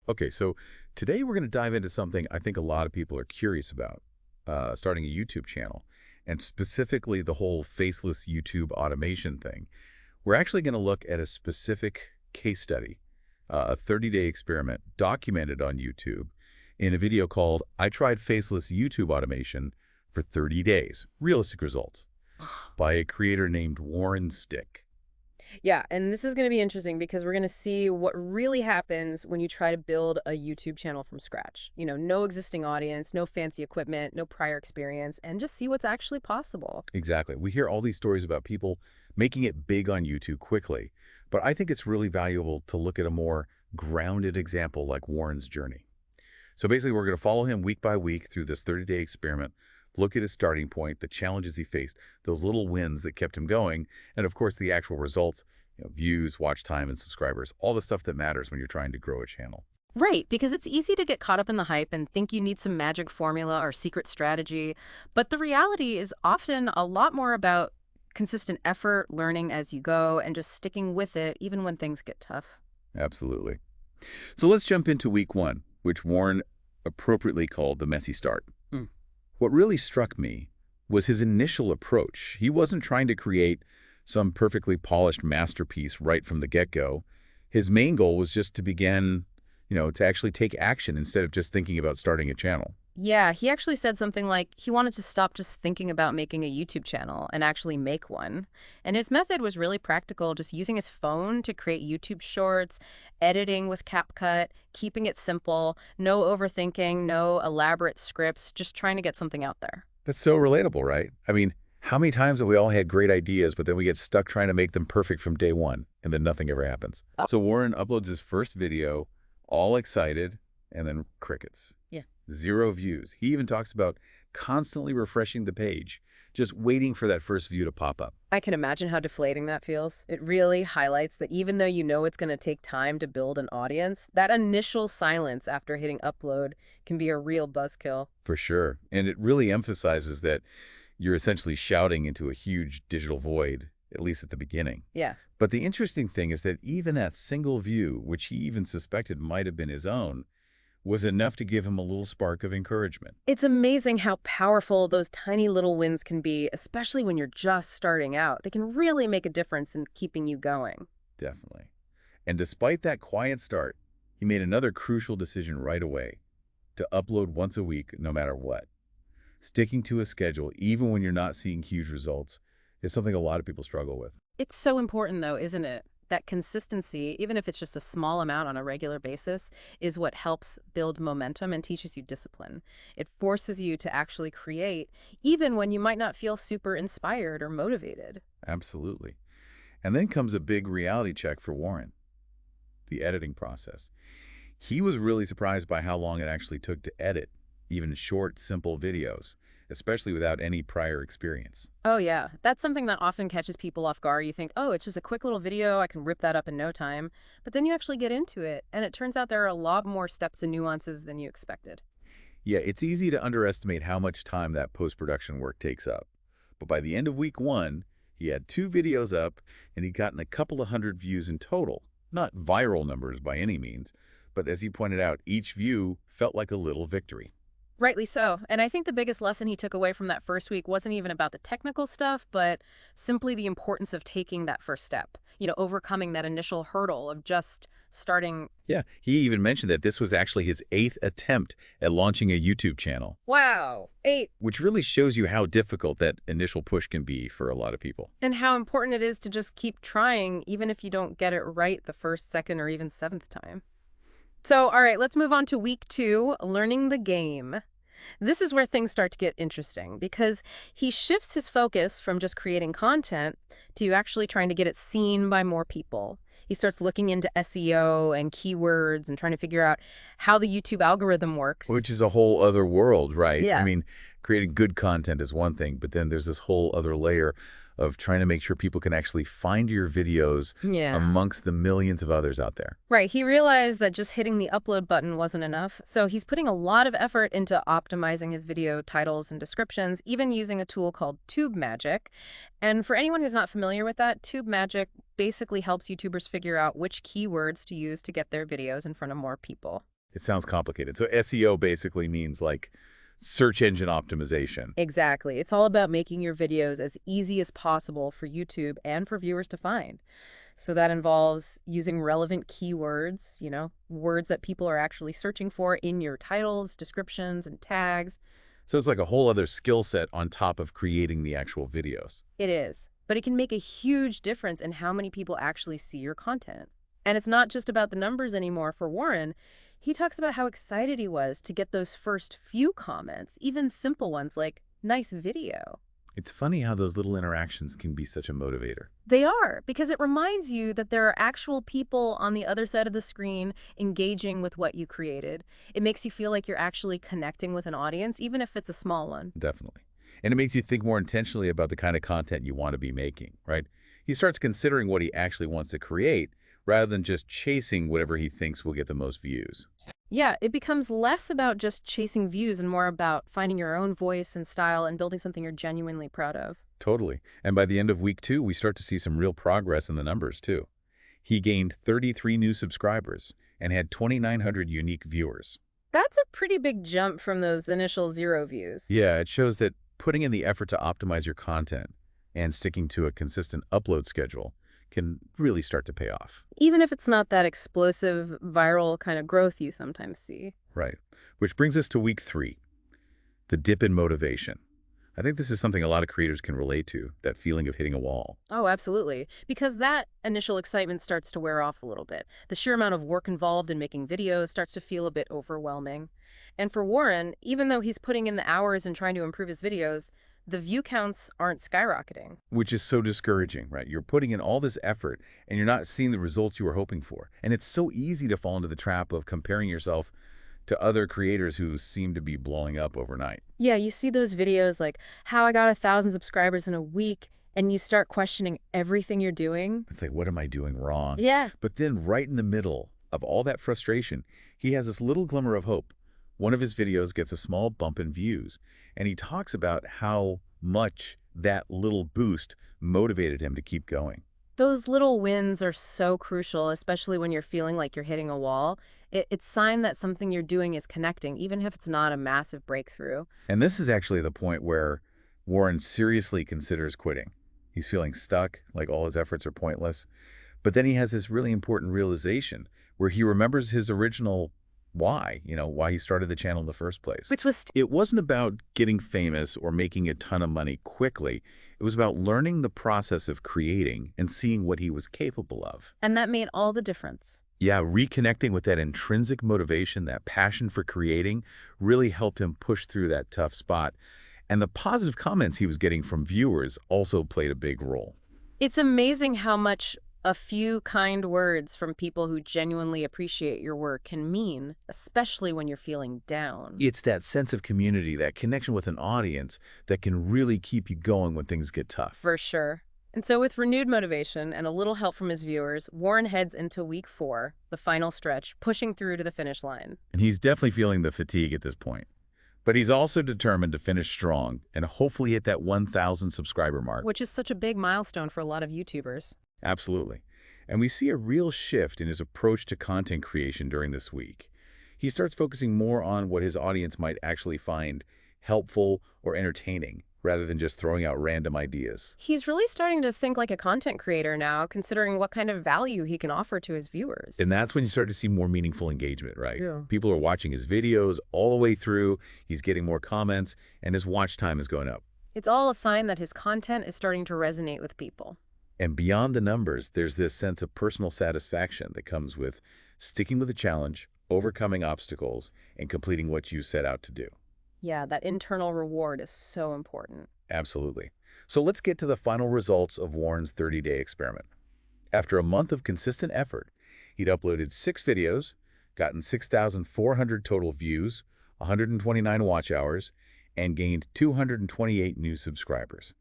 Okay, so today we're going to dive into something I think a lot of people are curious about, starting a YouTube channel, and specifically the whole faceless YouTube automation thing. We're actually going to look at a specific case study, a 30-day experiment documented on YouTube in a video called I Tried Faceless YouTube Automation for 30 Days, Realistic Results, by a creator named Warren Stick. Yeah, and this is going to be interesting because we're going to see what really happens when you try to build a YouTube channel from scratch. No existing audience, no fancy equipment, no prior experience, and just see what's actually possible. Exactly. We hear all these stories about people making it big on YouTube quickly, but I think it's really valuable to look at a more grounded example like Warren's journey. So basically, we're going to follow him week by week through this 30-day experiment, look at his starting point, the challenges he faced, those little wins that kept him going, and of course, the actual results, views, watch time, and subscribers, all the stuff that matters when you're trying to grow a channel. Right, because it's easy to get caught up in the hype and think you need some magic formula or secret strategy. But the reality is often a lot more about consistent effort, learning as you go, and just sticking with it even when things get tough. Absolutely. So let's jump into week one, which Warren appropriately called the messy start. Mm. What really struck me was his initial approach. He wasn't trying to create some perfectly polished masterpiece right from the get-go. His main goal was just to begin, to actually take action instead of just thinking about starting a channel. Yeah, he actually said something like he wanted to stop just thinking about making a YouTube channel and actually make one. And his method was really practical, just using his phone to create YouTube shorts, editing with CapCut, keeping it simple, no overthinking, no elaborate scripts, just trying to get something out there. That's so relatable, right? I mean, how many times have we all had great ideas, but then we get stuck trying to make them perfect from day one, and then nothing ever happens? So Warren uploads his first video, all excited, and then crickets. Yeah. 0 views. He even talks about constantly refreshing the page, just waiting for that first view to pop up. I can imagine how deflating that feels. It really highlights that even though you know it's going to take time to build an audience, that initial silence after hitting upload can be a real buzzkill. For sure. And it really emphasizes that you're essentially shouting into a huge digital void, at least at the beginning. Yeah. But the interesting thing is that even that single view, which he even suspected might have been his own, was enough to give him a little spark of encouragement. It's amazing how powerful those tiny little wins can be, especially when you're just starting out. They can really make a difference in keeping you going. Definitely. And despite that quiet start, he made another crucial decision right away: to upload once a week, no matter what. Sticking to a schedule, even when you're not seeing huge results, is something a lot of people struggle with. It's so important, though, isn't it? That consistency, even if it's just a small amount on a regular basis, is what helps build momentum and teaches you discipline. It forces you to actually create, even when you might not feel super inspired or motivated. Absolutely. And then comes a big reality check for Warren: the editing process. He was really surprised by how long it actually took to edit even short, simple videos, especially without any prior experience. Oh, yeah. That's something that often catches people off guard. You think, oh, it's just a quick little video. I can rip that up in no time. But then you actually get into it, and it turns out there are a lot more steps and nuances than you expected. Yeah, it's easy to underestimate how much time that post-production work takes up. But by the end of week one, he had 2 videos up, and he'd gotten a couple of hundred views in total. Not viral numbers by any means, but as he pointed out, each view felt like a little victory. Rightly so. And I think the biggest lesson he took away from that first week wasn't even about the technical stuff, but simply the importance of taking that first step, overcoming that initial hurdle of just starting. Yeah, he even mentioned that this was actually his 8th attempt at launching a YouTube channel, Wow, 8. which really shows you how difficult that initial push can be for a lot of people. And how important it is to just keep trying, even if you don't get it right the first, second, or even seventh time. So, all right, let's move on to week 2, learning the game. This is where things start to get interesting because he shifts his focus from just creating content to actually trying to get it seen by more people. He starts looking into SEO and keywords and trying to figure out how the YouTube algorithm works. Which is a whole other world, right? I Yeah. mean, creating good content is one thing, but then there's this whole other layer of trying to make sure people can actually find your videos Yeah. amongst the millions of others out there. Right. He realized that just hitting the upload button wasn't enough. So he's putting a lot of effort into optimizing his video titles and descriptions, even using a tool called Tube Magic. And for anyone who's not familiar with that, Tube Magic basically helps YouTubers figure out which keywords to use to get their videos in front of more people. It sounds complicated. So SEO basically means like search engine optimization. Exactly. It's all about making your videos as easy as possible for YouTube and for viewers to find. So that involves using relevant keywords, words that people are actually searching for in your titles, descriptions, and tags. So it's like a whole other skill set on top of creating the actual videos. It is. But it can make a huge difference in how many people actually see your content. And it's not just about the numbers anymore for Warren. He talks about how excited he was to get those first few comments, even simple ones like, "Nice video." It's funny how those little interactions can be such a motivator. They are, because it reminds you that there are actual people on the other side of the screen engaging with what you created. It makes you feel like you're actually connecting with an audience, even if it's a small one. Definitely. And it makes you think more intentionally about the kind of content you want to be making, right? He starts considering what he actually wants to create rather than just chasing whatever he thinks will get the most views. Yeah, it becomes less about just chasing views and more about finding your own voice and style and building something you're genuinely proud of. Totally. And by the end of week 2, we start to see some real progress in the numbers, too. He gained 33 new subscribers and had 2,900 unique viewers. That's a pretty big jump from those initial 0 views. Yeah, it shows that putting in the effort to optimize your content and sticking to a consistent upload schedule can really start to pay off. Even if it's not that explosive, viral kind of growth you sometimes see. Right. Which brings us to week 3, the dip in motivation. I think this is something a lot of creators can relate to, that feeling of hitting a wall. Oh, absolutely. Because that initial excitement starts to wear off a little bit. The sheer amount of work involved in making videos starts to feel a bit overwhelming. And for Warren, even though he's putting in the hours and trying to improve his videos, the view counts aren't skyrocketing. Which is so discouraging, right? You're putting in all this effort and you're not seeing the results you were hoping for. And it's so easy to fall into the trap of comparing yourself to other creators who seem to be blowing up overnight. Yeah, you see those videos like how I got 1,000 subscribers in a week, and you start questioning everything you're doing. It's like, what am I doing wrong? Yeah. But then right in the middle of all that frustration, he has this little glimmer of hope. One of his videos gets a small bump in views, and he talks about how much that little boost motivated him to keep going. Those little wins are so crucial, especially when you're feeling like you're hitting a wall. It's a sign that something you're doing is connecting, even if it's not a massive breakthrough. And this is actually the point where Warren seriously considers quitting. He's feeling stuck, like all his efforts are pointless. But then he has this really important realization where he remembers his original why, why he started the channel in the first place. Which was, It wasn't about getting famous or making a ton of money quickly. It was about learning the process of creating and seeing what he was capable of. and that made all the difference. Yeah, reconnecting with that intrinsic motivation, that passion for creating, really helped him push through that tough spot. And the positive comments he was getting from viewers also played a big role. It's amazing how much a few kind words from people who genuinely appreciate your work can mean, especially when you're feeling down. It's that sense of community, that connection with an audience that can really keep you going when things get tough. For sure. And so with renewed motivation and a little help from his viewers, Warren heads into week 4, the final stretch, pushing through to the finish line. And he's definitely feeling the fatigue at this point. But he's also determined to finish strong and hopefully hit that 1,000 subscriber mark. Which is such a big milestone for a lot of YouTubers. Absolutely. And we see a real shift in his approach to content creation during this week. He starts focusing more on what his audience might actually find helpful or entertaining, rather than just throwing out random ideas. He's really starting to think like a content creator now, considering what kind of value he can offer to his viewers. And that's when you start to see more meaningful engagement, right? Yeah. People are watching his videos all the way through, he's getting more comments, and his watch time is going up. It's all a sign that his content is starting to resonate with people. And beyond the numbers, there's this sense of personal satisfaction that comes with sticking with a challenge, overcoming obstacles, and completing what you set out to do. Yeah, that internal reward is so important. Absolutely. So let's get to the final results of Warren's 30-day experiment. After a month of consistent effort, he'd uploaded 6 videos, gotten 6,400 total views, 129 watch hours, and gained 228 new subscribers,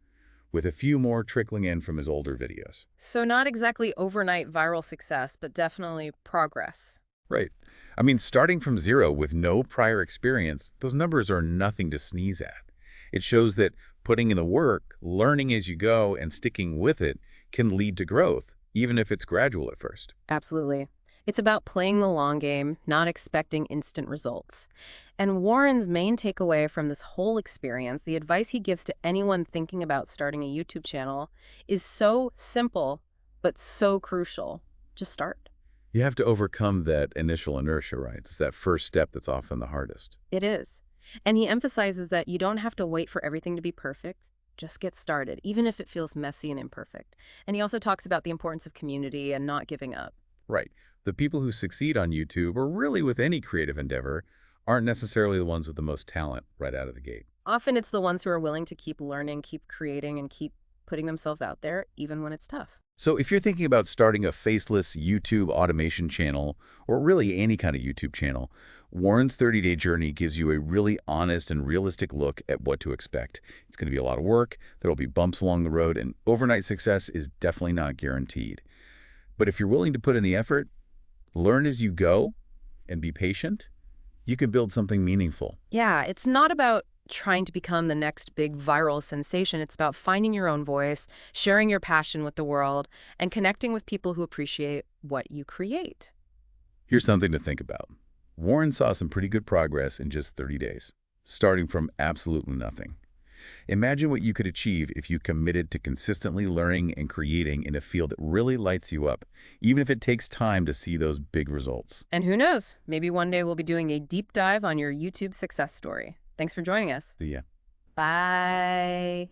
with a few more trickling in from his older videos. So not exactly overnight viral success, but definitely progress. Right. I mean, starting from 0 with no prior experience, those numbers are nothing to sneeze at. It shows that putting in the work, learning as you go, and sticking with it can lead to growth, even if it's gradual at first. Absolutely. It's about playing the long game, not expecting instant results. And Warren's main takeaway from this whole experience, the advice he gives to anyone thinking about starting a YouTube channel, is so simple, but so crucial. Just start. You have to overcome that initial inertia, right? It's that first step that's often the hardest. It is. And he emphasizes that you don't have to wait for everything to be perfect. Just get started, even if it feels messy and imperfect. And he also talks about the importance of community and not giving up. Right. The people who succeed on YouTube, or really with any creative endeavor, aren't necessarily the ones with the most talent right out of the gate. Often it's the ones who are willing to keep learning, keep creating, and keep putting themselves out there, even when it's tough. So if you're thinking about starting a faceless YouTube automation channel, or really any kind of YouTube channel, Warren's 30-day journey gives you a really honest and realistic look at what to expect. It's going to be a lot of work, there will be bumps along the road, and overnight success is definitely not guaranteed. But if you're willing to put in the effort, learn as you go, and be patient, you can build something meaningful. Yeah, it's not about trying to become the next big viral sensation. It's about finding your own voice, sharing your passion with the world, and connecting with people who appreciate what you create. Here's something to think about. Warren saw some pretty good progress in just 30 days, starting from absolutely nothing. Imagine what you could achieve if you committed to consistently learning and creating in a field that really lights you up, even if it takes time to see those big results. And who knows, maybe one day we'll be doing a deep dive on your YouTube success story. Thanks for joining us. See ya. Bye.